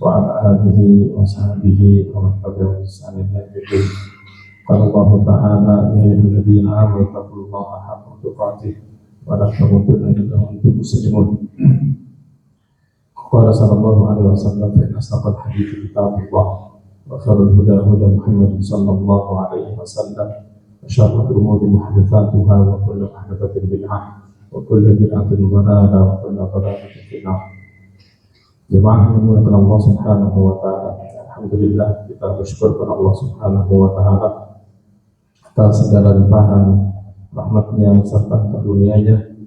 وعلى آله وصحبه ومن تبعهم بإحسان إلى يوم الدين. قال الله تعالى: يا أيها الذين آمنوا اتقوا الله حق تقاته ولا تموتن إلا وأنتم مسلمون. قال صلى الله عليه وسلم: فإن أصدق الحديث كتاب الله وخير الهدى هدى محمد صلى الله عليه وسلم وشر الأمور محدثاتها وكل محدثة بدعة وكل بدعة ضلالة وكل ضلالة في النار. Jemaah yang dimuliakan Allah Subhanahu wa taala. Alhamdulillah, kita bersyukur kepada Allah Subhanahu wa taala atas segala limpahan rahmatnya serta karunia-Nya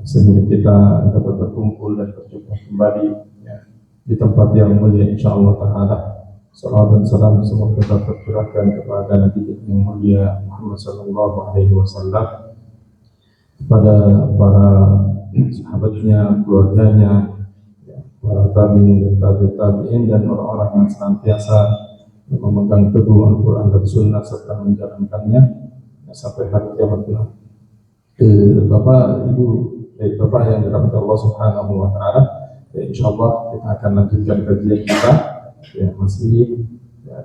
sehingga kita dapat berkumpul dan berjumpa kembali di tempat yang mulia insyaallah taala. Salawat dan salam semoga tetap tercurahkan kepada Nabi yang mulia Muhammad sallallahu alaihi wasallam, kepada para sahabatnya, keluarganya, para tabi'in dan tabi'in dan orang-orang yang senantiasa memegang teguh Al-Quran dan Sunnah serta menjalankannya sampai hari kiamat kelak. Bapak, Ibu, Bapak yang dirahmati Allah Subhanahu wa taala, insyaallah kita akan lanjutkan kajian kita masih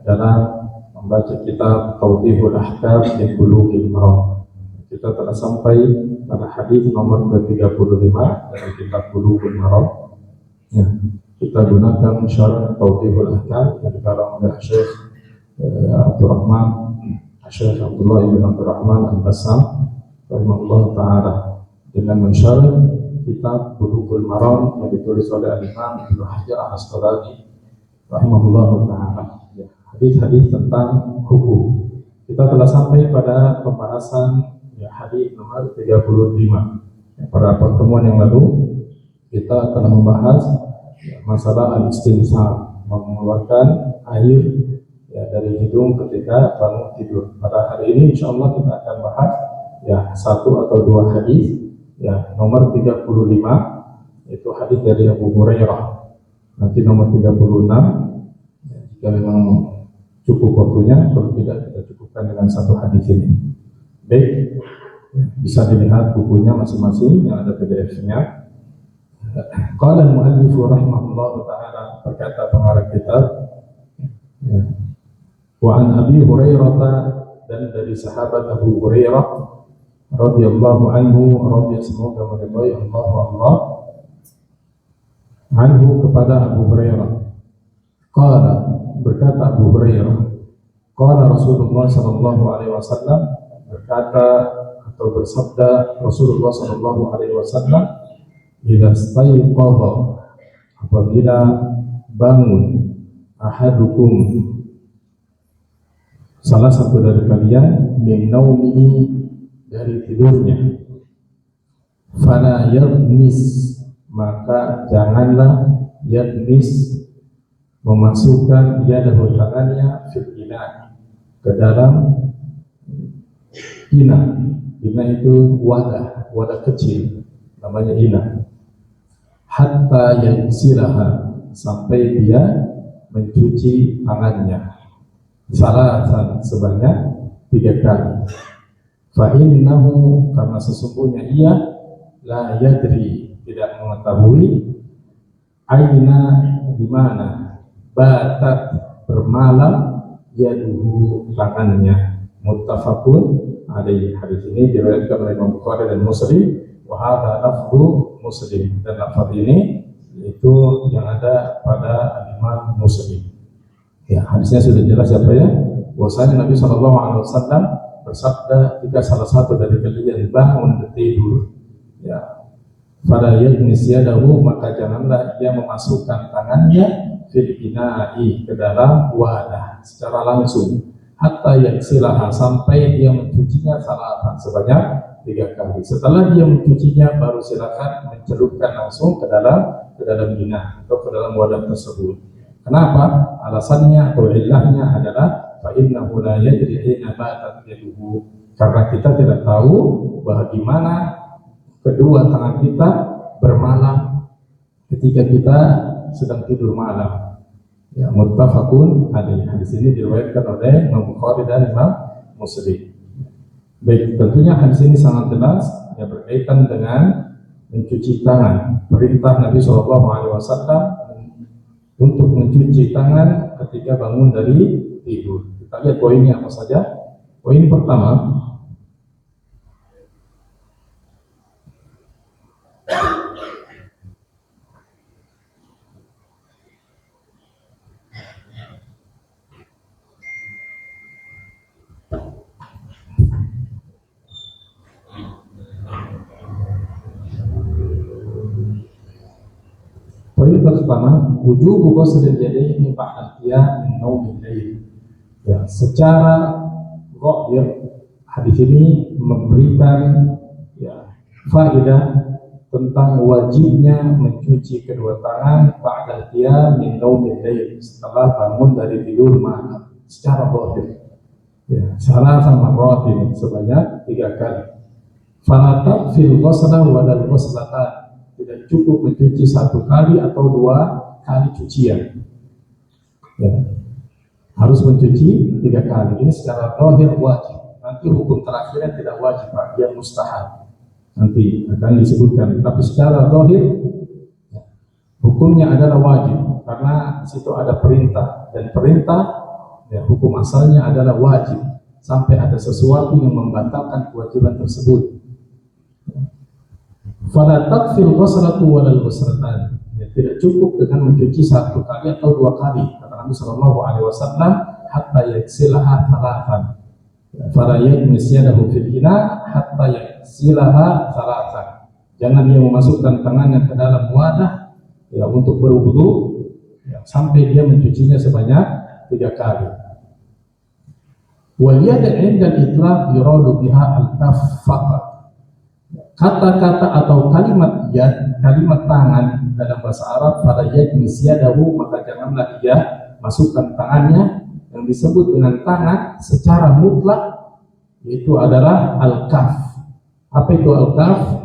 dalam membaca kitab Tawdihul Ahkam min Bulughil Maram. Kita telah sampai pada hadis nomor 35 dalam kitab Bulughul Maram. Kita gunakan syarah Tawdihul Ahkam yang dikarang oleh Syekh Syekh Abdullah ibn Abdurrahman Al-Bassam rahimahullah ta'ala, dengan mensyarah kitab Bulughul Maram yang ditulis oleh Al-Imam Ibnu Hajar Al-Asqalani rahimahullah ta'ala. Hadis-hadis tentang hukum. Kita telah sampai pada pembahasan hadis nomor 35. Pada pertemuan yang lalu kita telah membahas masalah al-istinsar, mengeluarkan air dari hidung ketika bangun tidur. Pada hari ini insyaallah kita akan bahas satu atau dua hadis. Nomor 35 itu hadis dari Abu Hurairah. Nanti nomor 36 jika memang cukup waktunya, kalau tidak kita cukupkan dengan satu hadis ini. Baik, bisa dilihat bukunya masing-masing yang ada PDF-nya. Qala al-mu'allif rahimahullah ta'ala, berkata pengarang kitab, wa an Abi Hurairah, dan dari sahabat Abu Hurairah radhiyallahu anhu, semoga meridai Allah anhu, kepada Abu Hurairah. Qala, berkata Abu Hurairah, qala Rasulullah sallallahu alaihi wasallam, berkata atau bersabda Rasulullah sallallahu alaihi wasallam, idza staiqadha, apabila bangun, ahadukum, salah satu dari kalian, min naumihi, dari tidurnya, fala yadmis, maka janganlah yadmis, memasukkan yadahu, tangannya, fil ina, ke dalam ina. Ina itu wadah kecil, namanya ina. Hatta yaghsilaha, sampai dia mencuci tangannya, salasan, sebanyak 3 kali. Fa innahu, karena sesungguhnya ia, la yadri, tidak mengetahui, aina, di mana, batat, bermalam, yaduhu, tangannya. Muttafaqun alaihi. Hadis ini diriwayatkan oleh Imam Bukhari dan Muslim. Wa hadza lafzu Muslim, dan lafaz ini itu yang ada pada Imam Muslim. Hadisnya sudah jelas bahwasanya Nabi sallallahu alaihi wasallam bersabda, jika salah satu dari kalian bangun tidur, pada yadnis yadahu, maka janganlah dia memasukkan tangannya fil ina'i, ke dalam wadah secara langsung, hatta yaghsilaha, sampai dia mencucinya salatan, sebanyak 3 kali. Setelah dia mencucinya, baru silakan mencelupkan langsung ke dalam ina atau ke dalam wadah tersebut. Kenapa? Alasannya atau ilahnya adalah fa innahu la yadri aina batat yaduhu, karena kita tidak tahu bagaimana kedua tangan kita bermalam ketika kita sedang tidur malam. Muttafaqun alaihi. Hadis ini diriwayatkan oleh Imam Bukhari dan Imam Muslim. Baik, tentunya hadis ini sangat jelas berkaitan dengan mencuci tangan. Perintah Nabi SAW untuk mencuci tangan ketika bangun dari tidur. Kita lihat poinnya apa saja. Poin pertama, wujubu ghuslil yadaini ba'da qiyam min naumil lail. Ya, secara zahir hadis ini memberikan ya faedah tentang wajibnya mencuci kedua tangan ba'da qiyam min naumil lail, setelah bangun dari tidur malam. Secara zahir ya, salah sama ini sebanyak 3 kali. Fala fil ghusla wa dal ghuslatan, tidak cukup mencuci 1 kali atau 2 kali cucian ya. Harus mencuci 3 kali. Ini secara zahir wajib. Nanti hukum terakhirnya tidak wajib, Pak, dia mustahab, nanti akan disebutkan. Tapi secara zahir ya, hukumnya adalah wajib, karena situ ada perintah, dan perintah ya, hukum asalnya adalah wajib sampai ada sesuatu yang membatalkan kewajiban tersebut. Fala takfil ghuslatu walal ghuslatan, ya, tidak cukup dengan mencuci 1 kali atau 2 kali. Kata Nabi sallallahu alaihi wasallam, hatta yaghsilaha thalathan. Fala yaghmis yadahu fil ina hatta yaghsilaha thalathan. Jangan dia memasukkan tangannya ke dalam wadah ya untuk berwudu ya, sampai dia mencucinya sebanyak 3 kali. Wal yad 'inda al-itlaq yuradu biha al-kaff faqat. Kata-kata atau kalimat yad, kalimat tangan dalam bahasa Arab, pada yad misyadahu, maka janganlah dia masukkan tangannya. Yang disebut dengan tangan secara mutlak itu adalah al-kaf. Apa itu al-kaf?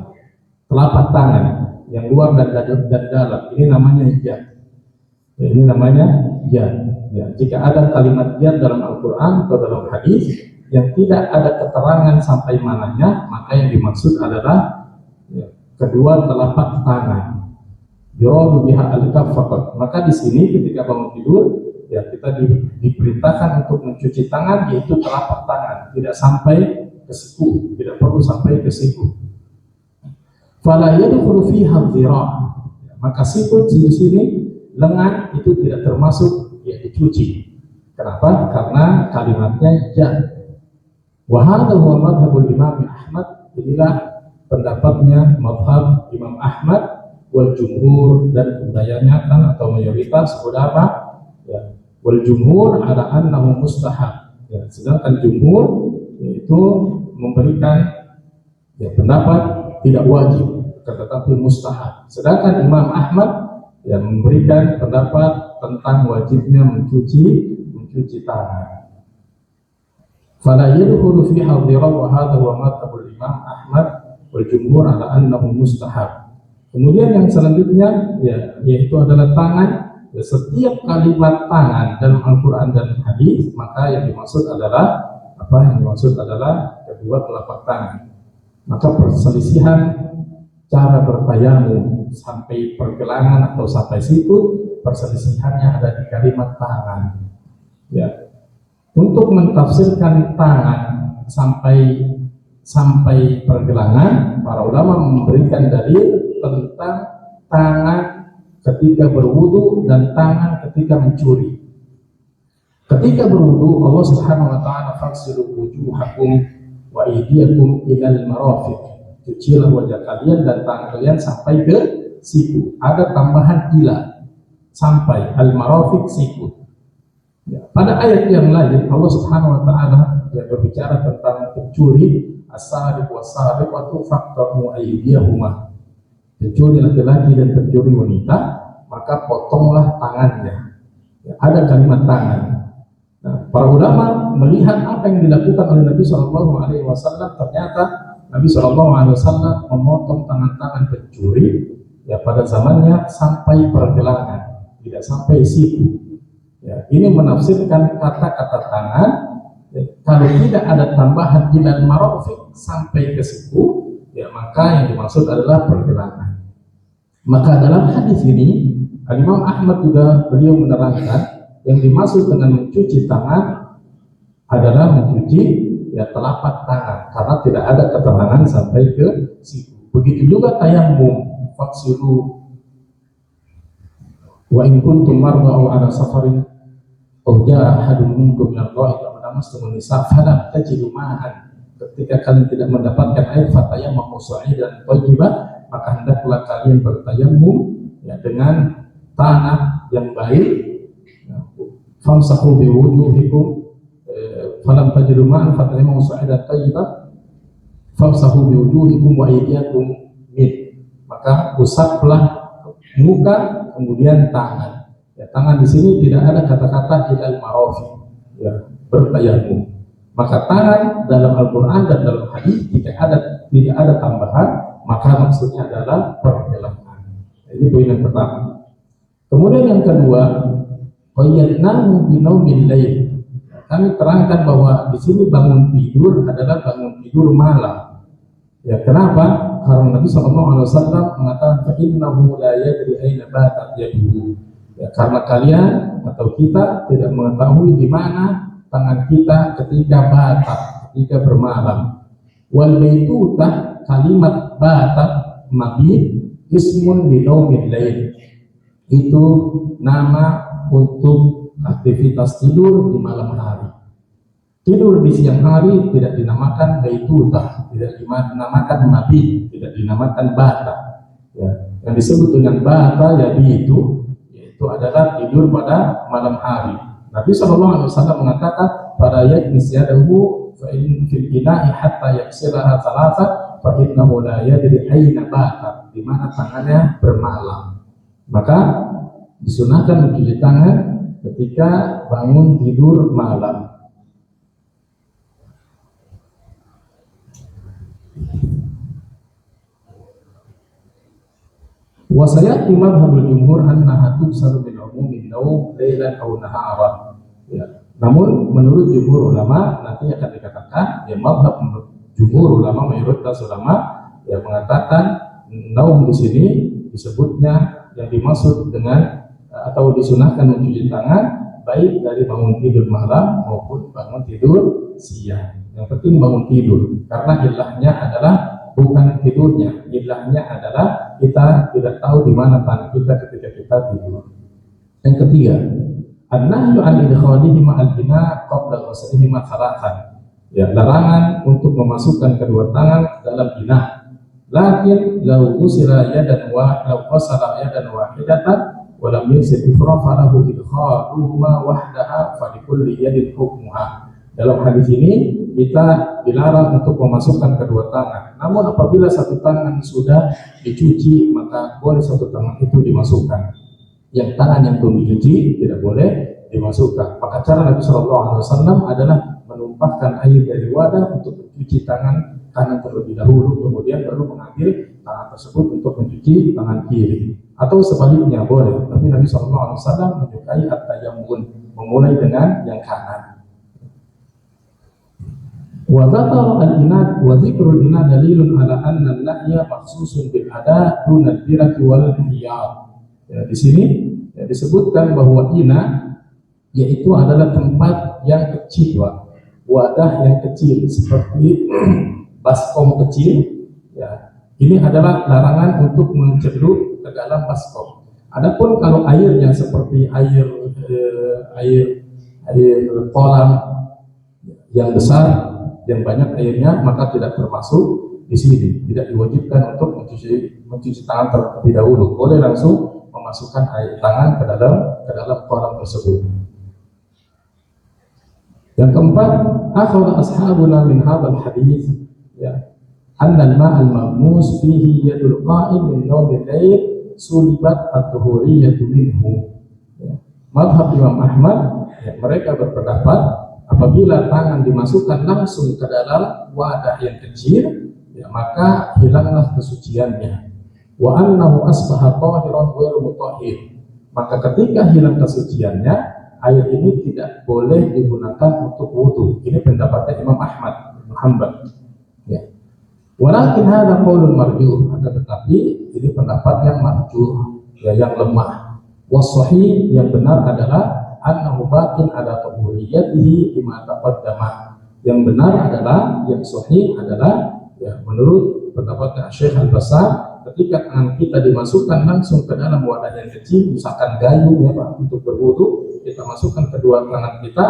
Telapak tangan yang luar dan dalam. Ini namanya yad. Ini namanya yad. Ya, jika ada kalimat yad dalam Al-Quran atau dalam hadis yang tidak ada keterangan sampai mananya, maka yang dimaksud adalah ya, kedua telapak tangan. Yuradu biha al-kaf faqat. Maka di sini ketika bangun tidur ya kita diperintahkan untuk mencuci tangan, yaitu telapak tangan, tidak sampai ke siku, tidak perlu sampai ke siku. Fala yadkhulu fiha dhira'. Maka siku di sini lengan itu tidak termasuk ya dicuci. Kenapa? Karena kalimatnya ya. Wa hadha huwa madhhabul Imam Ahmad. Inilah pendapatnya madhab Imam Ahmad wal jumhur, dan kebanyakan atau mayoritas ulama ya, wal jumhur ala annahu mustahab ya, sedangkan jumhur yaitu memberikan ya pendapat tidak wajib tetapi mustahab. Sedangkan Imam Ahmad ya memberikan pendapat tentang wajibnya mencuci tangan. Fala yadkhulu fi hadhira wa hadha wa madhhabul Imam Ahmad wal jumhur ala annahu mustahab. Kemudian yang selanjutnya ya, yaitu adalah tangan. Ya, setiap kalimat tangan dalam Al-Quran dan hadis, maka yang dimaksud adalah apa? Yang dimaksud adalah kedua telapak tangan. Maka perselisihan cara bertayamum sampai pergelangan atau sampai siku, perselisihannya ada di kalimat tangan. Ya. Untuk mentafsirkan tangan sampai pergelangan, para ulama memberikan dalil tentang tangan ketika berwudu dan tangan ketika mencuri. Ketika berwudu, Allah Subhanahu wa taala faghsilu wujuhakum wa aydiyakum ilal marafiq. Cucilah wajah kalian dan tangan kalian sampai ke siku. Ada tambahan ila, sampai al-marafiq siku. Ya, pada ayat yang lain Allah Subhanahu wa taala ya, berbicara tentang pencuri, as-sariq was-sariq wa tufaqqu aydiyahuma. Pencuri laki-laki dan pencuri wanita, maka potonglah tangannya. Ya, ada kalimat tangan. Nah, para ulama melihat apa yang dilakukan oleh Nabi Shallallahu Alaihi Wasallam, ternyata Nabi Shallallahu Alaihi Wasallam memotong tangan-tangan pencuri ya pada zamannya sampai pergelangan, tidak sampai siku. Ya, ini menafsirkan kata-kata tangan ya, kalau tidak ada tambahan ilal marafiq sampai ke siku, ya maka yang dimaksud adalah pergelangan. Maka dalam hadis ini Imam Ahmad juga beliau menerangkan yang dimaksud dengan mencuci tangan adalah mencuci ya telapak tangan, karena tidak ada keterangan sampai ke situ. Begitu juga tayamum, faksilu wa in kuntum marda aw ala safarin aw jaa ahadun minkum min al-ghaibi aw lamastum an-nisa falam tajidu ma'an. Ketika kalian tidak mendapatkan air, fatayammamu sa'idan thayyiban, maka hendaklah kalian bertayamum ya dengan tanah yang baik. Famsahu biwujuhikum falam tajidu ma'an fatayammamu sa'idan thayyiban famsahu biwujuhikum wa aydiyakum min. Maka usaplah muka kemudian tangan. Ya, tangan di sini tidak ada kata-kata ilal marafiq, ya, bertayamum. Maka tangan dalam Al-Quran dan dalam hadis tidak ada tambahan, maka maksudnya adalah pergelangan. Ini poin yang pertama. Kemudian yang kedua, qayyadnahu binaumil lail. Kami terangkan bahwa di sini bangun tidur adalah bangun tidur malam. Ya, kenapa? Karena Nabi SAW mengatakan fa'innahu la yadri aina batat yaduhu. Ya, karena kalian atau kita tidak mengetahui di mana tangan kita ketika batat, ketika bermalam. Wal baitutah, kalimat batat mabit ismun li naumil lail. Itu nama untuk aktivitas tidur di malam hari. Tidur di siang hari tidak dinamakan baitutah, tidak dinamakan mabit, tidak dinamakan bata. Ya, yang disebut dengan bata yaitu adalah tidur pada malam hari. Nabi SAW mengatakan pada ayat nisyadahu fa in fil ina'i hatta yaksilaha thalatha fa innahu la yadri aina bata, di mana tangannya bermalam. Maka disunahkan mencuci tangan ketika bangun tidur malam. Wa sayati madhhabul jumhur annaha tubsalu min umumin naum lailan aw naharan. Ya. Namun menurut jumhur ulama nanti akan dikatakan ya madhhab jumhur ulama mayoritas ulama yang mengatakan naum di sini disebutnya yang dimaksud dengan atau disunahkan mencuci tangan baik dari bangun tidur malam maupun bangun tidur siang. Yang penting bangun tidur, karena ilahnya adalah bukan tidurnya, ilahnya adalah kita tidak tahu di mana tangan kita ketika kita tidur. Yang ketiga, an-nahyu an idkhalihi ma'al bina qabla ghuslihi thalathan. Ya, larangan untuk memasukkan kedua tangan dalam bina. Lakin law ghusila yadan wa law ghasala yadan wahidatan wa lam yusib falahu idkhaluhuma wahdaha fa likulli yadin hukmuha. Dalam hadis ini kita dilarang untuk memasukkan kedua tangan. Namun apabila satu tangan sudah dicuci, maka boleh satu tangan itu dimasukkan. Yang tangan yang belum dicuci tidak boleh dimasukkan. Maka cara Nabi SAW adalah menumpahkan air dari wadah untuk mencuci tangan kanan terlebih dahulu, kemudian baru mengambil tangan tersebut untuk mencuci tangan kiri. Atau sebaliknya boleh. Tapi Nabi SAW menyukai at-tayammun, memulai dengan yang kanan. Wa dzakara al-inad wa dzikrul inad dalilun ala anna an-nahya makhsusun bil ada dun al-dirati wal hiyad. Ya, di sini ya, disebutkan bahwa ina yaitu adalah tempat yang kecil, wadah yang kecil seperti baskom kecil. Ya, ini adalah larangan untuk mencelup ke dalam baskom. Adapun kalau airnya seperti air kolam yang besar, yang banyak airnya, maka tidak termasuk di sini. Tidak diwajibkan untuk mencuci tangan terlebih dahulu. Boleh langsung memasukkan air tangan ke dalam kolam tersebut. Yang keempat, akhadha ashabuna min hadzal hadits ya anna al-ma' al-maghmus fihi yadul qa'im min nawmil lail sulibat at-tuhuriyyatu minhu. Ya. Madhab Imam Ahmad, ya, mereka berpendapat apabila tangan dimasukkan langsung ke dalam wadah yang kecil, ya, maka hilanglah kesuciannya. Wa annahu asbaha tahiran ghairu mutahhir. Maka ketika hilang kesuciannya, air ini tidak boleh digunakan untuk wudu. Ini pendapatnya Imam Ahmad bin Hanbal. Ya. Walakin hadza qaulun marjuh, tetapi ini pendapat yang marjuh, ya, yang lemah. Wasahih, yang benar adalah annahu batin ala tahuriyatihi lima taqaddama. Yang benar adalah, yang sahih adalah, ya, menurut pendapat Syekh Al-Bassam, ketika tangan kita dimasukkan langsung ke dalam wadah yang kecil, misalkan gayung ya Pak, untuk berwudu, kita masukkan kedua tangan kita,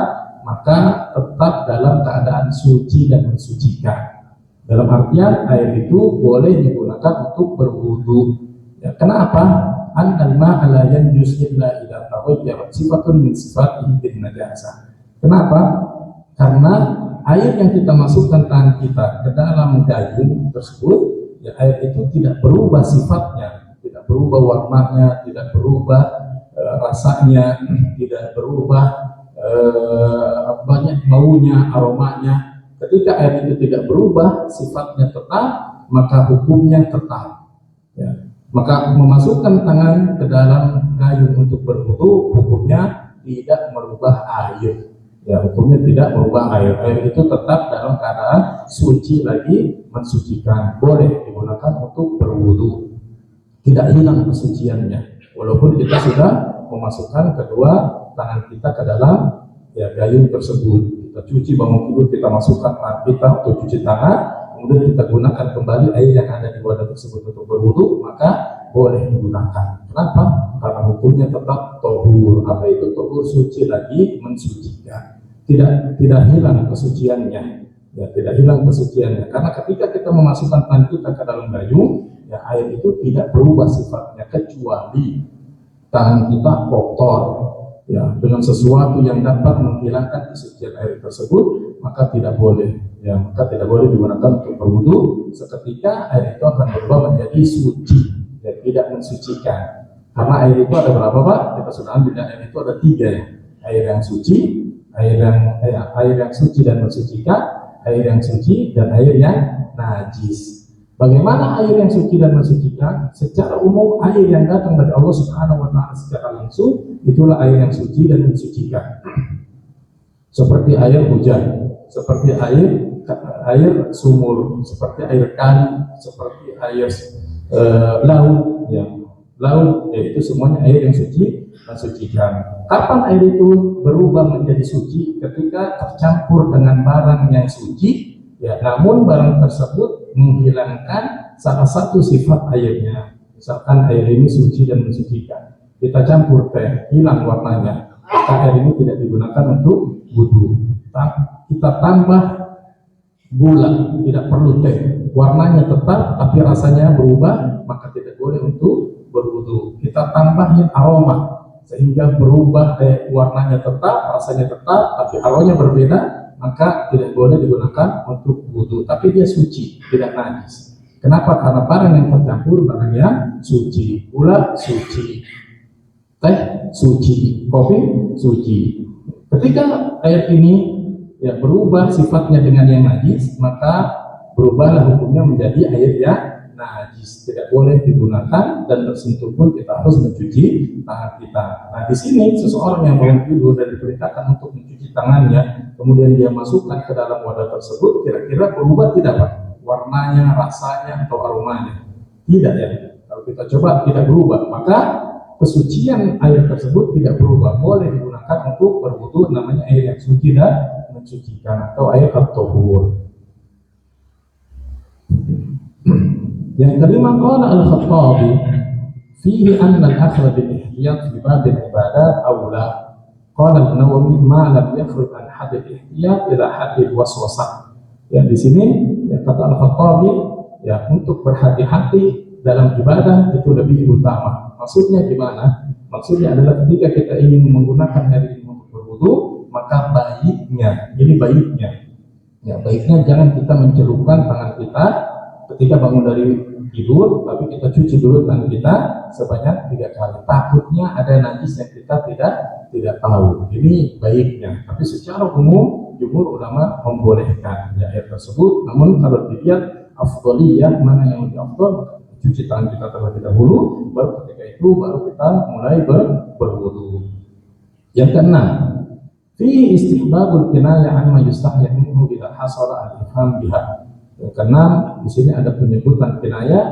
maka tetap dalam keadaan suci dan mensucikan. Dalam artian air itu boleh digunakan untuk berwudu. Ya, kenapa? Annal ma'a la yanjus illa idza taghayyarat sifatun min sifatihi bin najasah. Kenapa? Karena air yang kita masukkan tangan kita ke dalam gayung tersebut, ya, air itu tidak berubah sifatnya, tidak berubah warnanya, tidak berubah rasanya, tidak berubah banyak baunya, aromanya. Ketika air itu tidak berubah sifatnya tetap, maka hukumnya tetap. Ya. Maka memasukkan tangan ke dalam gayung untuk berwudu, hukumnya tidak merubah air. Ya, hukumnya tidak merubah air. Air itu tetap dalam keadaan suci lagi mensucikan. Boleh digunakan untuk berwudu. Tidak hilang kesuciannya. Walaupun kita sudah memasukkan kedua tangan kita ke dalam, ya, gayung tersebut. Kita cuci bangun tidur, kita masukkan tangan kita untuk cuci tangan. Kemudian kita gunakan kembali air yang ada di wadah tersebut untuk berwudu, maka boleh digunakan. Kenapa? Karena hukumnya tetap tohur. Apa itu tohur? Suci lagi mensucikan. Tidak hilang kesuciannya. Ya, tidak hilang kesuciannya. Karena ketika kita memasukkan tangan kita ke dalam gayung, ya, air itu tidak berubah sifatnya kecuali tangan kita kotor, ya, dengan sesuatu yang dapat menghilangkan kesucian air tersebut, maka tidak boleh, ya, maka tidak boleh digunakan untuk berwudu. Seketika air itu akan berubah menjadi suci dan tidak mensucikan. Karena air itu ada berapa Pak? Kita sudah ambil, air itu ada 3 ya. Air yang suci, air yang suci dan mensucikan, air yang suci dan air yang najis. Bagaimana air yang suci dan mensucikan? Secara umum air yang datang dari Allah Subhanahu wa taala secara langsung, itulah air yang suci dan mensucikan. Seperti air hujan, seperti air sumur, seperti air kali, seperti air laut, ya. Laut, yaitu semuanya air yang suci mensucikan. Kapan air itu berubah menjadi suci? Ketika tercampur dengan barang yang suci, ya, namun barang tersebut menghilangkan salah satu sifat airnya. Misalkan air ini suci dan mensucikan, kita campur teh, hilang warnanya, maka air ini tidak digunakan untuk wudu. Kita tambah gula, tidak perlu teh, warnanya tetap tapi rasanya berubah, maka tidak boleh untuk berwudu. Kita tambahin aroma sehingga berubah, warnanya tetap, rasanya tetap, tapi aromanya berbeda, maka tidak boleh digunakan untuk wudu. Tapi dia suci, tidak najis. Kenapa? Karena barang yang tercampur barang yang suci. Gula suci, teh suci, kopi suci. Ketika air ini, ya, berubah sifatnya dengan yang najis, maka berubahlah hukumnya menjadi air yang najis. Tidak boleh digunakan dan tersentuh pun kita harus mencuci tangan kita. Nah, di sini seseorang yang bangun tidur dan diperintahkan untuk mencuci tangannya, kemudian dia masukkan ke dalam wadah tersebut, kira-kira berubah tidak Pak? Warnanya, rasanya, atau aromanya? Tidak ya. Kalau kita coba tidak berubah, maka kesucian air tersebut tidak berubah. Boleh digunakan untuk berwudu, namanya air yang suci dan mensucikan, atau air at-tahur. Yang kelima, qala al-Khattabi fihi anna al-akhra bil ihtiyat fi bab al-ibadat aula. Qala an-Nawawi ma lam yakhruj an hadd al-ihtiyat ila hadd al-waswasah. Ya, di sini, ya, kata al-Khattabi, ya, untuk berhati-hati dalam ibadah itu lebih utama. Maksudnya gimana? Maksudnya adalah ketika kita ingin menggunakan air ini untuk berwudu, maka baiknya, ini baiknya, ya, baiknya jangan kita mencelupkan tangan kita ketika bangun dari tidur, tapi kita cuci dulu tangan kita sebanyak 3 kali. Takutnya ada najis yang kita tidak tahu. Ini baiknya. Tapi secara umum jumhur ulama membolehkan, ya, air tersebut. Namun kalau dilihat afdaliyah, mana yang lebih afdal, cuci tangan kita terlebih dahulu, baru ketika itu baru kita mulai berwudu. Yang keenam, fi istihbabul kinayah amma yustahya minhu bila hasala al-ifham biha. Yang keenam, di sini ada penyebutan kinayah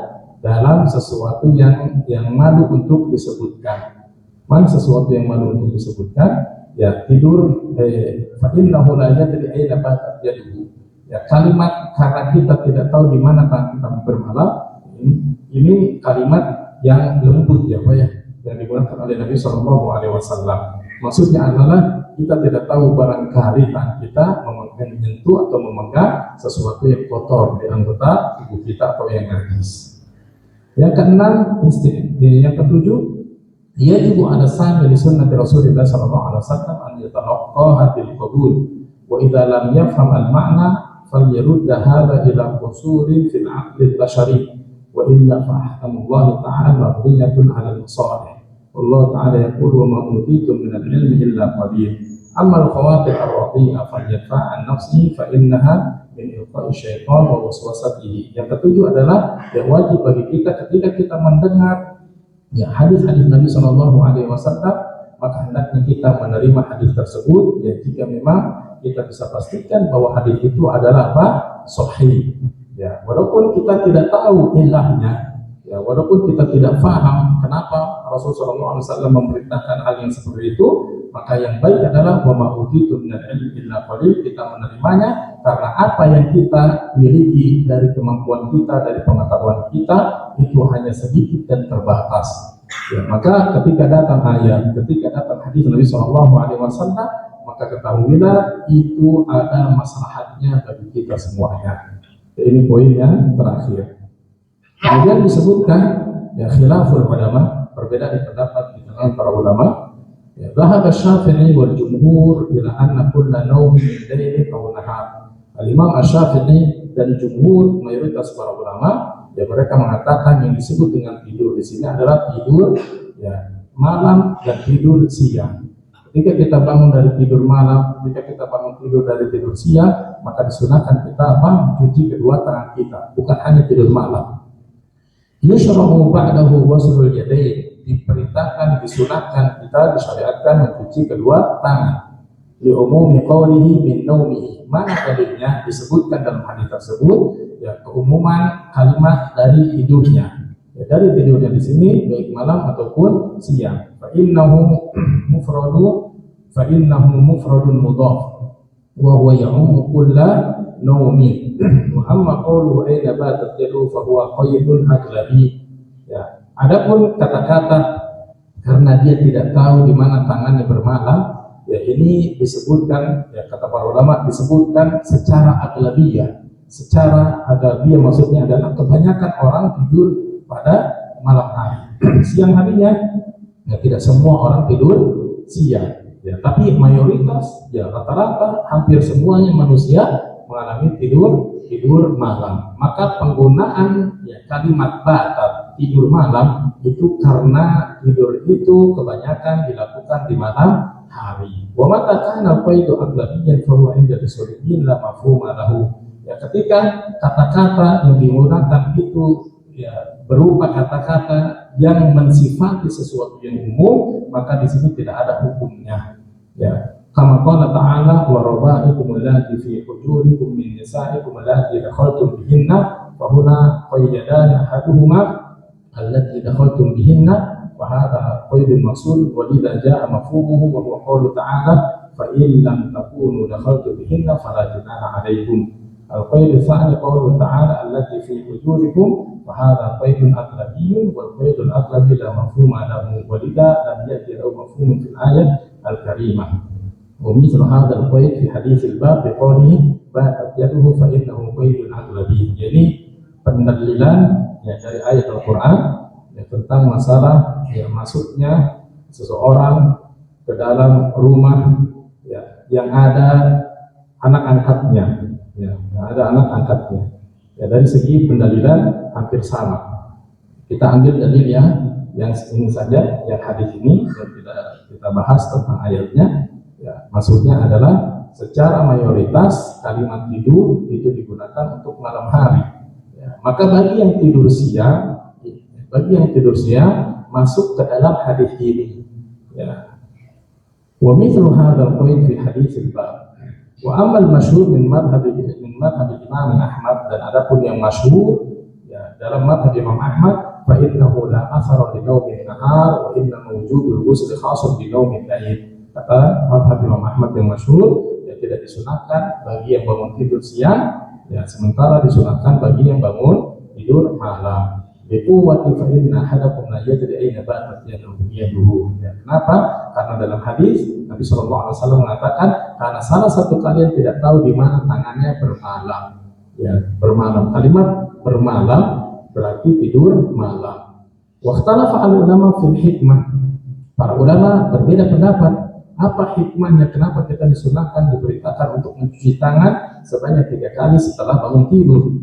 dalam sesuatu yang malu untuk disebutkan. Mana sesuatu yang malu untuk disebutkan? Ya, tidur fa innahu la yadri aina batat yaduhu. Ya, kalimat karena kita tidak tahu di mana tangan kita bermalam, ini kalimat yang lembut ya Pak ya, yang digunakan oleh Nabi Shallallahu Alaihi Wasallam. Maksudnya adalah kita tidak tahu barangkali tangan kita menyentuh atau memegang sesuatu yang kotor di anggota tubuh kita atau yang najis. Yang keenam, yang ketujuh, yajibu ala sami li sunnati Rasulillah sallallahu alaihi wasallam an yatalaqqaha bil qabul wa idza lam yafham al ma'na falyarudda hadha ila qusurin fil 'aqli al bashari wa illa fa ahkamullah ta'ala mabniyatun 'ala al masalih. Allah ta'ala yaqulu wa ma utitum min al ilmi illa qalil. Amma al khawatir ar-radhi'ah falyadfa' an nafsihi fa innaha min ilqa'i syaitan wa waswasatihi. Yang ketujuh adalah yang wajib bagi kita ketika kita mendengar ya hadis-hadis Nabi Shallallahu Alaihi Wasallam, maka hendaknya kita menerima hadis tersebut ya jika memang kita bisa pastikan bahwa hadis itu adalah apa? Sahih. Ya, walaupun kita tidak tahu ilahnya, ya walaupun kita tidak paham kenapa Rasulullah Shallallahu Alaihi Wasallam memerintahkan hal yang seperti itu, maka yang baik adalah wa ma utitu minal ilmi illa qalil, kita menerimanya karena apa yang kita miliki dari kemampuan kita, dari pengetahuan kita itu hanya sedikit dan terbatas. Ya, maka ketika datang ayat, ketika datang hadis Nabi Shallallahu Alaihi Wasallam, maka ketahuilah itu ada maslahatnya bagi kita semuanya. Ya, ini poin yang terakhir. Kemudian disebutkan ya khilaful ulama, perbedaan pendapat di kalangan para ulama. Ya, dhahaba Syafi'i wal jumhur ila anna kulla nawmin min laylin aw nahar. Al-Imam Asy-Syafi'i dan jumhur mayoritas para ulama ya mereka mengatakan yang disebut dengan tidur di sini adalah tidur ya malam dan tidur siang. Ketika kita bangun dari tidur malam, ketika kita bangun tidur dari tidur siang, maka disunahkan kita mencuci kedua tangan kita, bukan hanya tidur malam. Yushra'u ba'dahu ghuslul yadayn, diperintahkan, disunahkan kita disyariatkan mencuci kedua tangan. Li umumi qawlihi min naumihi, mana dalilnya disebutkan dalam hadis tersebut ya keumuman kalimat dari tidurnya. Ya, dari tidurnya di sini baik malam ataupun siang. Fa innahu mufradun mudhaf wa huwa ya'ummu kulla naumin. Wa amma qawlu aina batat yadu fa huwa qaydun aglabi. Ya, adapun kata-kata karena dia tidak tahu di mana tangannya bermalam, ya ini disebutkan ya kata para ulama disebutkan secara aglabiyah. Secara aglabiyah maksudnya adalah kebanyakan orang tidur pada malam hari. Siang harinya ya tidak semua orang tidur siang. Ya, tapi mayoritas ya rata-rata hampir semuanya manusia mengalami tidur malam. Maka penggunaan ya kalimat batat tidur malam itu karena tidur itu kebanyakan dilakukan di malam hari. Wa mata kana qaidu aglabiyan fa huwa inda usuliyyin la mafhuma lahu. Ya ketika kata-kata yang digunakan itu ya berupa kata-kata yang mensifati sesuatu yang umum, maka di sini tidak ada hukumnya. Ya, kama qala ta'ala wa rabaikum allati fi hujurikum min nisa'ikum allati dakhaltum bihinna fa huna qayyadan ahaduhuma allati dakhaltum bihinna wa hadha qaydul maqsud wa idza jaa mafhumuhu wa huwa qawlu ta'ala fa in lam takunu dakhaltum bihinna fala junaha 'alaykum. Al-qayd tsani qawlu ta'ala allati fi hujurikum fa hadha qaydun aglabiyyun wal qaydul aglabi la mafhuma lahu wa idza lam yati lahu mafhumun fil ayat al-karimah. Wa mithlu hadha al-qayd fi hadits al-bab bi qawlihi batat yaduhu fa innahu qaydun aglabi. Jadi pendalilan ya dari ayat Al-Qur'an ya, tentang masalah ya masuknya seseorang ke dalam rumah ya yang ada anak angkatnya ya, yang ada anak angkatnya ya, dari segi pendalilan hampir sama. Kita ambil dalil yang ini saja, yang hadis ini yang kita bahas tentang ayatnya ya, maksudnya adalah secara mayoritas kalimat tidur itu digunakan untuk malam hari ya. Maka bagi yang tidur siang masuk ke dalam hadis ini ya. Wa mithlu hadzal qaid fi hadits al-bab. Wa amal masyhur min madhhab Imam Ahmad, dan adapun yang masyhur ya dalam madhhab Imam Ahmad fa innahu la athara li naumin nahar wa inna wujudul ghusli khasun bi naumin lail. Kata mazhab Imam Ahmad yang masyhur, ya tidak disunahkan bagi yang bangun tidur siang, ya sementara disunahkan bagi yang bangun tidur malam. Itu wati fa inna ahadakum la yadri aina batat yaduhu. Ya, kenapa? Karena dalam hadis Nabi sallallahu alaihi wasallam mengatakan karena salah satu kalian tidak tahu di mana tangannya bermalam. Ya, bermalam. Kalimat bermalam berarti tidur malam. Waqtalafa al-ulama fil hikmah. Para ulama berbeda pendapat. Apa hikmahnya? Kenapa kita disunahkan, diberitakan untuk mencuci tangan sebanyak 3 kali setelah bangun tidur?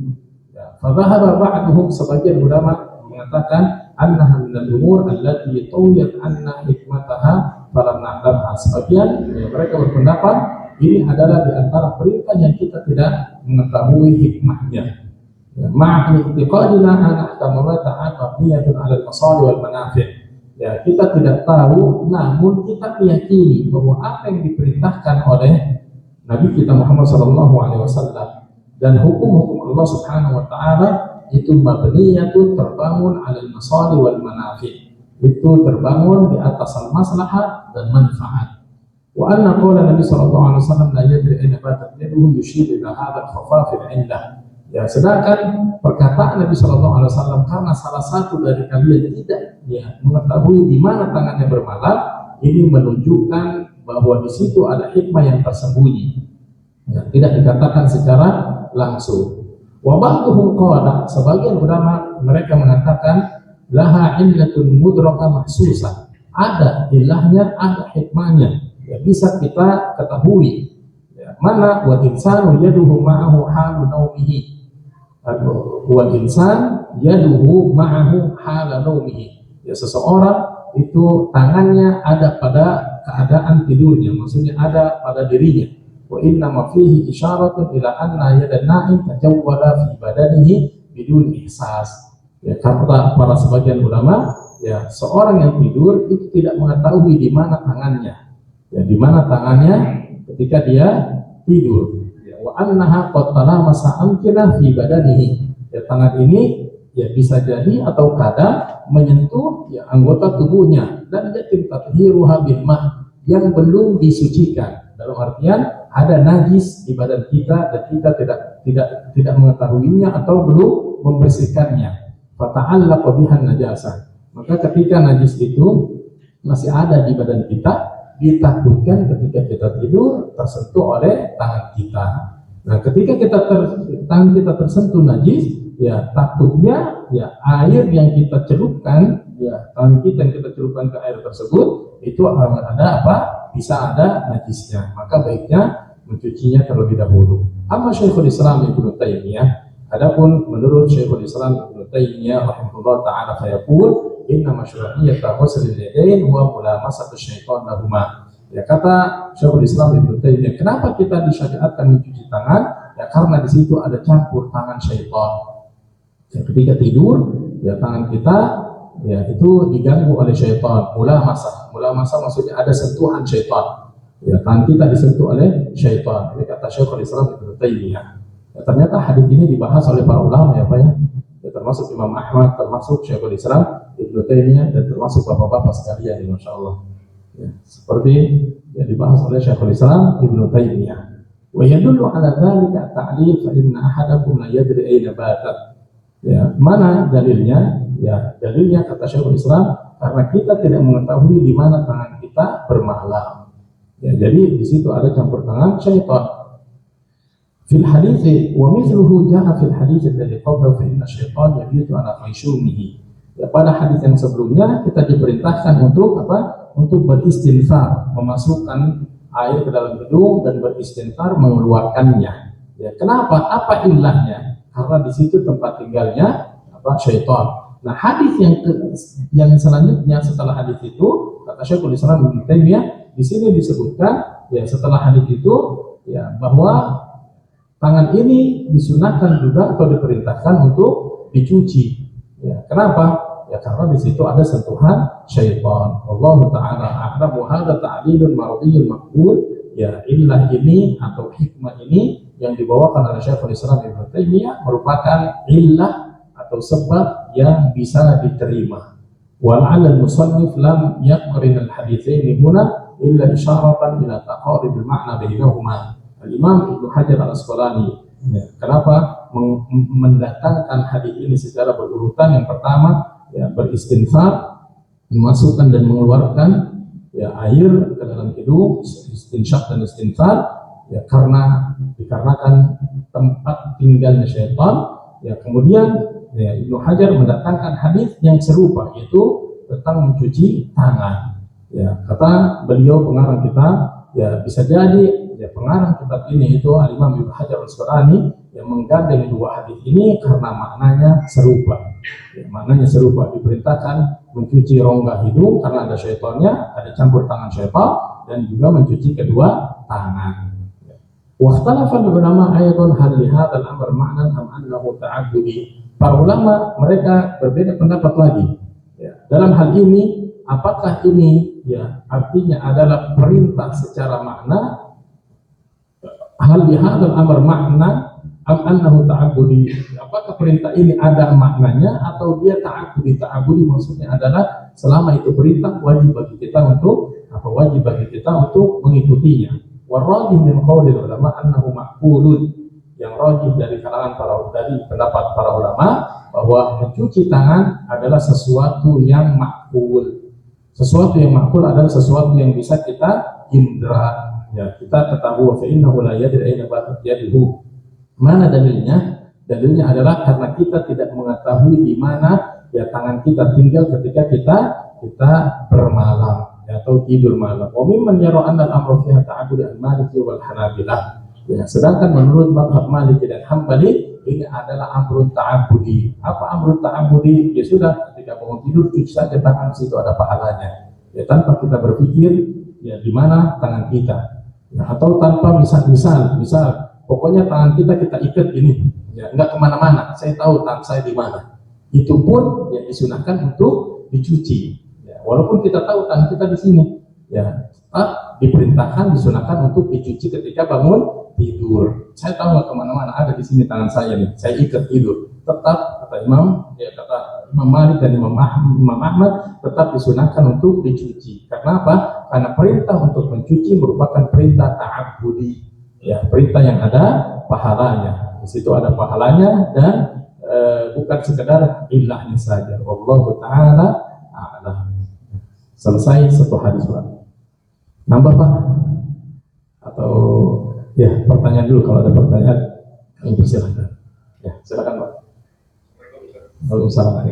Ya, fadhahaba ba'duhum, sebagian ulama mengatakan annaha minal umur allati tawiyat anna hikmataha falam na'lamha. Sebagian mereka berpendapat ini adalah di antara perintah yang kita tidak mengetahui hikmahnya. Ma'a i'tiqadina anna ahkamullah ta'ala mabniyatun 'ala al-masalih wal manafi'. Ya, kita tidak tahu, namun kita meyakini bahwa apa yang diperintahkan oleh Nabi kita Muhammad SAW dan hukum-hukum Allah Subhanahu Wa Taala itu mabniyatun, terbangun alal masalih wal manafi', itu terbangun di atas al-maslahat dan manfaat. Wa anna qawla Nabi SAW la yadri aina batat yaduhu yushiru ila hadha al-khafaf al-'illah. Ya, sedangkan perkataan Nabi Shallallahu Alaihi Wasallam karena salah satu dari kalian tidak mengetahui di mana tangannya bermalam, ini menunjukkan bahwa di situ ada hikmah yang tersembunyi, ya, tidak dikatakan secara langsung. Wabahuhum qala, sebagian ulama mereka mengatakan laha illatun mudraka mahsusah, ada ilahnya, ada hikmahnya, ya, bisa kita ketahui. Ya, mana wa insanu yaduhu ma'ahu halu naumihi. Wal insan yaduhu ma'ahu hala naumihi. Ya, seseorang itu tangannya ada pada keadaan tidurnya, maksudnya ada pada dirinya. Wa inna ma fihi isyaratun ila anna yadan na'im tajawwala fi badanihi bidun ihsas. Ya, kata para sebagian ulama, ya, seorang yang tidur itu tidak mengetahui di mana tangannya. Ya, di mana tangannya ketika dia tidur. Wa annaha qad talamasa amkina fi badanihi. Ya, tangan ini ya bisa jadi atau kadang menyentuh ya anggota tubuhnya dan yatim tathiruha bil ma, yang belum disucikan. Dalam artian ada najis di badan kita dan kita tidak mengetahuinya atau belum membersihkannya. Fa ta'allaqa bihan najasah. Maka ketika najis itu masih ada di badan kita, ditakutkan ketika kita tidur tersentuh oleh tangan kita. Nah, ketika tangan kita tersentuh najis, ya takutnya ya air yang kita celupkan, ya tangan kita yang kita celupkan ke air tersebut itu ada apa? Bisa ada najisnya. Maka baiknya mencucinya terlebih dahulu. Amma Syekhul Islam Ibnu Taimiyah, adapun menurut Syekhul Islam Ibnu Taimiyah rahimahullah taala fayaqul inna masyru'iyyata ghuslil yadain wa mulamasatu syaitan lahuma. Ya, kata Syekhul Islam Ibnu Taimiyah, kenapa kita disyariatkan mencuci tangan? Ya karena di situ ada campur tangan syaitan. Ya, ketika tidur, ya tangan kita ya itu diganggu oleh syaitan. Mulamasah maksudnya ada sentuhan syaitan. Ya, tangan kita disentuh oleh syaitan. Ini kata Syekhul Islam Ibnu Taimiyah. Ya, ternyata hadis ini dibahas oleh para ulama, ya Pak ya. Ya, termasuk Imam Ahmad, termasuk Syekhul Islam Ibnu Taimiyah, dan termasuk bapak-bapak sekalian, ya, Masya Allah. Ya, seperti yang dibahas oleh Syekhul Islam Ibnu Taimiyah. Wa yadullu ala dzalika ta'lil fa inna ahadakum la yadri aina batat. Ya, mana dalilnya? Ya, dalilnya kata Syekhul Islam karena kita tidak mengetahui di mana tangan kita bermalam. Ya, jadi di situ ada campur tangan syaitan. Fil hadits wa mithluhu jaa fil hadits alladhi qabla fa inna syaitan yabitu ala khayshumihi. Ya, pada hadis yang sebelumnya kita diperintahkan untuk apa? Untuk beristinfar, memasukkan air ke dalam hidung dan beristinfar mengeluarkannya. Ya, kenapa? Apa ilahnya? Karena di situ tempat tinggalnya apa? Syaitan. Nah, hadis yang selanjutnya setelah hadis itu kata Syekhul Islam Ibnu Taimiyah, di sini disebutkan ya setelah hadis itu ya bahwa tangan ini disunahkan juga atau diperintahkan untuk dicuci. Ya, kenapa? Ya karena di situ ada sentuhan syaitan. Allah Taala a'lam wa hadza ta'lilun mar'iyyun maqbul. Ya, illah ini atau hikmah ini yang dibawakan oleh Syekhul Islam Ibnu Taimiyah merupakan illah atau sebab yang bisa diterima. Wal'ala al-musannif lam yaqrin al-haditsaini huna illa isyaratan ila taqarib al-ma'na bainahuma. Al-Imam Ibnu Hajar al-Asqalani, kenapa mendatangkan hadis ini secara berurutan? Yang pertama, beristinfar, memasukkan dan mengeluarkan air ke dalam hidung, istinsyak dan istinfar, dikarenakan tempat tinggalnya syaitan. Kemudian Ibnu Hajar mendatangkan hadis yang serupa, yaitu tentang mencuci tangan. Kata beliau pengarang kitab, bisa jadi pengarang kitab ini itu Al-Imam Ibnu Hajar al-Asqalani yang menggandeng dua hadis ini karena maknanya serupa. Maknanya serupa, diperintahkan mencuci rongga hidung karena ada syaitannya, ada campur tangan syaitan, dan juga mencuci kedua tangan. Wakhtalafa ulama ayatan hal li hadzal amr ma'nan am annahu ta'abbudi. Para ulama mereka berbeda pendapat lagi. Dalam hal ini, apakah ini artinya adalah perintah secara makna? Hal li hadzal amr ma'nan am annahu ta'abbudi. Apakah perintah ini ada maknanya atau dia ta'abbudi? Ta'abbudi maksudnya adalah selama itu perintah wajib bagi kita untuk mengikutinya. Warrajih min qaulil ulama annahu ma'qulun. Yang rajih dari pendapat para ulama bahwa mencuci tangan adalah sesuatu yang ma'qul. Sesuatu yang ma'qul adalah sesuatu yang bisa kita indra. Kita ketahui fa innahu la yadri aina batat yadihi. Mana dalilnya? Dalilnya adalah karena kita tidak mengetahui di mana tangan kita tinggal ketika kita bermalam atau tidur malam. Wa mimman yara anna al-amru fiha ta'abbud al-Maliki wal Hanabilah. Sedangkan menurut mazhab Maliki dan Hambali ini adalah amrun ta'abbudi. Apa amrun ta'abbudi? Ya sudah, ketika bangun tidur cuci saja tangan, situ ada pahalanya. Tanpa kita berpikir di mana tangan kita. Atau tanpa misal pokoknya tangan kita ikat ini, enggak kemana-mana. Saya tahu tangan saya di mana. Itu pun disunahkan untuk dicuci. Walaupun kita tahu tangan kita di sini, tetap diperintahkan, disunahkan untuk dicuci ketika bangun tidur. Saya tahu nggak kemana-mana, ada di sini tangan saya nih, saya ikat tidur. Tetap kata Imam Malik dan Imam Ahmad, tetap disunahkan untuk dicuci. Karena apa? Karena perintah untuk mencuci merupakan perintah ta'abbudi, perintah yang ada pahalanya. Di situ ada pahalanya dan bukan sekedar ilahnya saja. Wallahu ta'ala a'lam. Selesai satu hadis, Pak. Nambah, Pak? Atau pertanyaan dulu, kalau ada pertanyaan kami persilahkan. Silakan, Pak. Waalaikumsalam.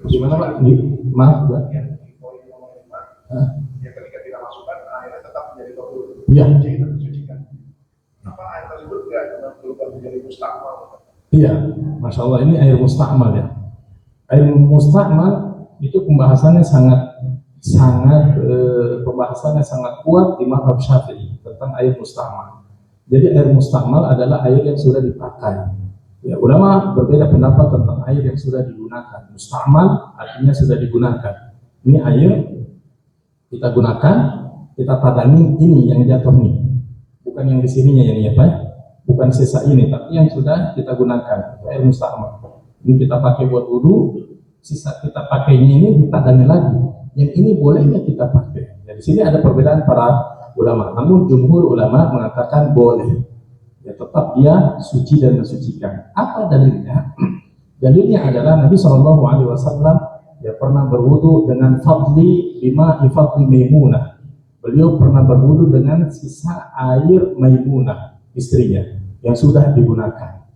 Gimana, Pak? Maaf, Pak. Ketika kita masukkan airnya tetap menjadi tohur. Iya. Apa air tersebut tidak berubah menjadi mustakmal? Iya, Masya Allah, ini air mustakmal ya. Air mustakmal itu pembahasannya sangat kuat di mazhab Syafi'i tentang air mustakmal. Jadi air mustakmal adalah air yang sudah dipakai. Ulama berbeda pendapat tentang air yang sudah digunakan. Mustakmal artinya sudah digunakan. Ini air kita gunakan, kita tadangi ini yang jatuh nih, bukan yang di sininya ini bukan sisa ini, tapi yang sudah kita gunakan. Itu air mustakmal. Ini kita pakai buat wudu, sisa kita pakainya ini ditadangi lagi. Yang ini bolehnya kita pakai. Di sini ada perbedaan para ulama. Namun jumhur ulama mengatakan boleh. Tetap dia suci dan mensucikan. Apa dalilnya? Dalilnya adalah Nabi SAW pernah berwudu dengan fadli Maimunah. Beliau pernah berwudu dengan sisa air Maimunah, istrinya, yang sudah digunakan.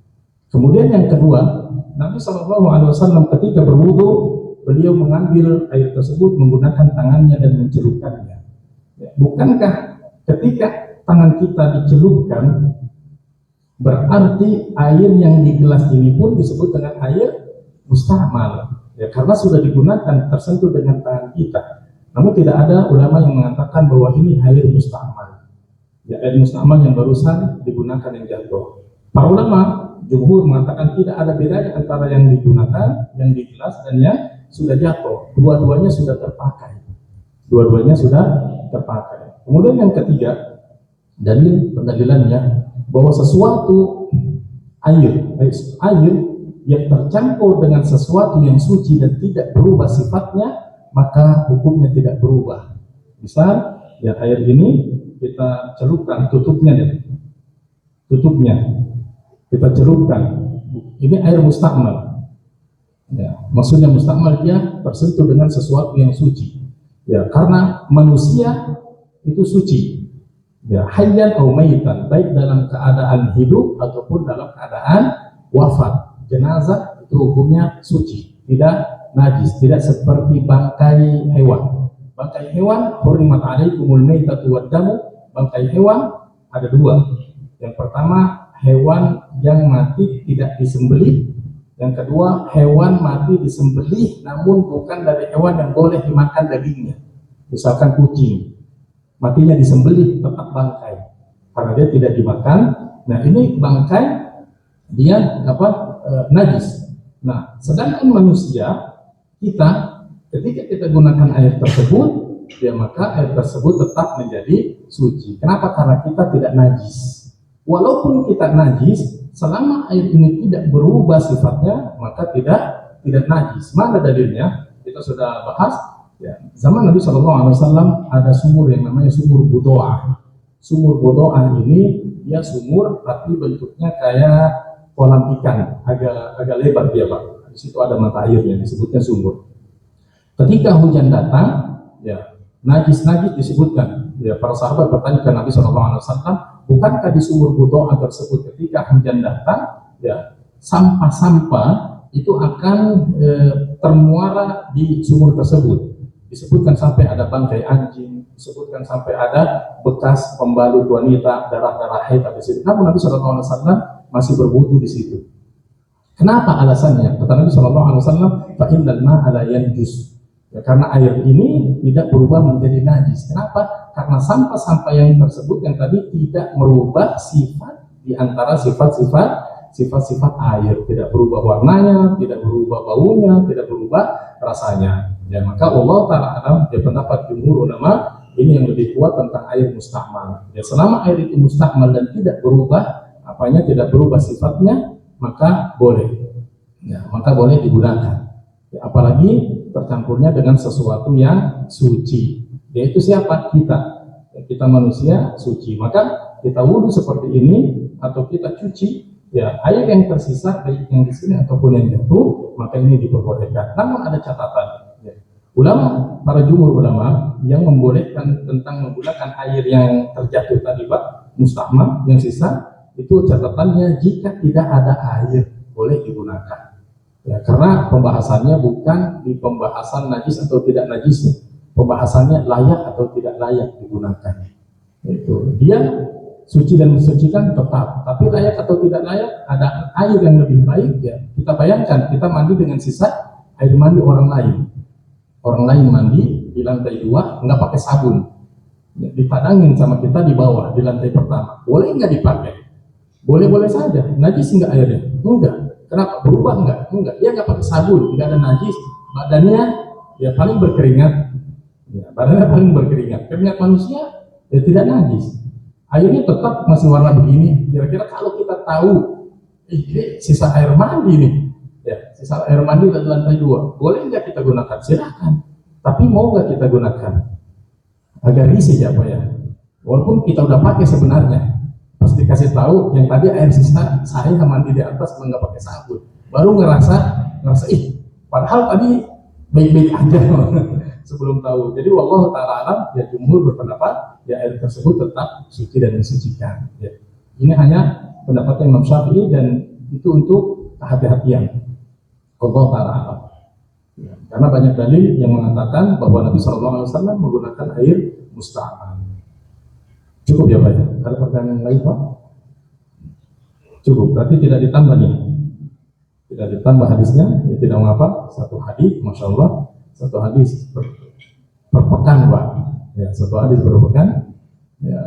Kemudian yang kedua, Nabi SAW ketika berwudu, beliau mengambil air tersebut menggunakan tangannya dan mencelupkannya. Bukankah ketika tangan kita dicelupkan, berarti air yang di gelas ini pun disebut dengan air mustakmal, karena sudah digunakan, tersentuh dengan tangan kita. Namun tidak ada ulama yang mengatakan bahwa ini air mustakmal, air mustakmal yang barusan digunakan yang jatuh. Para ulama jumhur mengatakan tidak ada bedanya antara yang digunakan, yang di gelas, dan yang sudah jatuh. Dua-duanya sudah terpakai. Kemudian yang ketiga, pendalilannya bahwa sesuatu air yang tercampur dengan sesuatu yang suci dan tidak berubah sifatnya, maka hukumnya tidak berubah. Misal, ya air ini kita celupkan tutupnya kita celupkan. Ini air mustakmal. Ya, maksudnya mustakmal dia tersentuh dengan sesuatu yang suci. Ya, karena manusia itu suci. Ya, hayyan atau maitan, baik dalam keadaan hidup ataupun dalam keadaan wafat. Jenazah itu hukumnya suci, tidak najis, tidak seperti bangkai hewan. Bangkai hewan, hurrimat alaikumul maitatu wad damu. Bangkai hewan ada dua. Yang pertama, hewan yang mati tidak disembelih. Yang kedua, hewan mati disembelih namun bukan dari hewan yang boleh dimakan dagingnya. Misalkan kucing, matinya disembelih tetap bangkai karena dia tidak dimakan. Nah, ini bangkai dia najis. Nah, sedangkan manusia kita ketika kita gunakan air tersebut, ya maka air tersebut tetap menjadi suci. Kenapa? Karena kita tidak najis. Walaupun kita najis, selama air ini tidak berubah sifatnya, maka tidak najis. Mana dalilnya? Kita sudah bahas. Ya, zaman Nabi SAW ada sumur yang namanya sumur Budo'ah. Sumur Budo'ah ini dia sumur tapi bentuknya kayak kolam ikan, agak lebar dia, Pak. Di situ ada mata airnya, disebutnya sumur. Ketika hujan datang, ya najis disebutkan. Ya, para sahabat bertanya ke Nabi SAW, bukankah di sumur Budo'ah tersebut ketika hujan datang, ya sampah-sampah itu akan termuara di sumur tersebut. Disebutkan sampai ada bangkai anjing, disebutkan sampai ada bekas pembalut wanita, darah-darah haid di situ. Namun Nabi SAW masih berwudu di situ. Kenapa alasannya? Kata Nabi SAW, fa innal ma'a la yanjus. Ya, karena air ini tidak berubah menjadi najis. Kenapa? Karena sampah-sampah yang tersebut yang tadi tidak merubah sifat di antara sifat-sifat air, tidak berubah warnanya, tidak berubah baunya, tidak berubah rasanya. Ya, maka Allah Ta'ala dia pendapat jumhur ulama ini yang lebih kuat tentang air mustakmal. Ya, selama air itu mustakmal dan tidak berubah tidak berubah sifatnya, maka boleh. Ya, maka boleh digunakan. Ya, apalagi tercampurnya dengan sesuatu yang suci. Yaitu siapa? Kita manusia suci. Maka kita wudhu seperti ini atau kita cuci, ya air yang tersisa baik yang di sini ataupun yang jatuh, maka ini diperbolehkan. Namun ada catatan. Ya. Para jumhur ulama yang membolehkan tentang menggunakan air yang terjatuh tadi, Pak, mustakmal yang sisa, itu catatannya jika tidak ada air boleh digunakan. Ya, karena pembahasannya bukan di pembahasan najis atau tidak najisnya. Pembahasannya layak atau tidak layak digunakan. Itu dia suci dan mensucikan tetap, tapi layak atau tidak layak ada air yang lebih baik. Ya kita bayangkan kita mandi dengan sisa air mandi orang lain mandi di lantai 2 nggak pakai sabun, ya, dipadangin sama kita di bawah di lantai pertama, boleh nggak dipakai? Boleh saja. Najis nggak airnya? Enggak. Kenapa? Berubah enggak. Dia nggak pakai sabun, nggak ada najis, badannya ya paling berkeringat. Ya, badannya paling berkeringat. Keringat manusia ya tidak najis. Airnya tetap masih warna begini. Kira-kira kalau kita tahu ini sisa air mandi nih, ya sisa air mandi di lantai 2, boleh nggak kita gunakan? Silakan. Tapi mau nggak kita gunakan? Agak risih ya Pak ya. Walaupun kita udah pakai sebenarnya, pas dikasih tahu yang tadi air sisa saya mandi di atas nggak pakai sabun, baru ngerasa padahal tadi baik-baik aja. Sebelum tahu. Jadi wallahu ta'ala alam, ya jumhur berpendapat ya air tersebut tetap suci dan mensucikan. Ya. Ini hanya pendapat Imam Syafi'i dan itu untuk kehati-hatian. Allah ta'ala alam. Ya. Karena banyak dalil yang mengatakan bahwa Nabi SAW menggunakan air musta'mal. Cukup ya Pak ya? Ada pertanyaan lain Pak? Cukup. Berarti tidak ditambah nih. Tidak ditambah hadisnya. Ya, tidak mengapa. Satu hadis, masya Allah. Satu hadis per pekan Pak, ya satu hadis per pekan, ya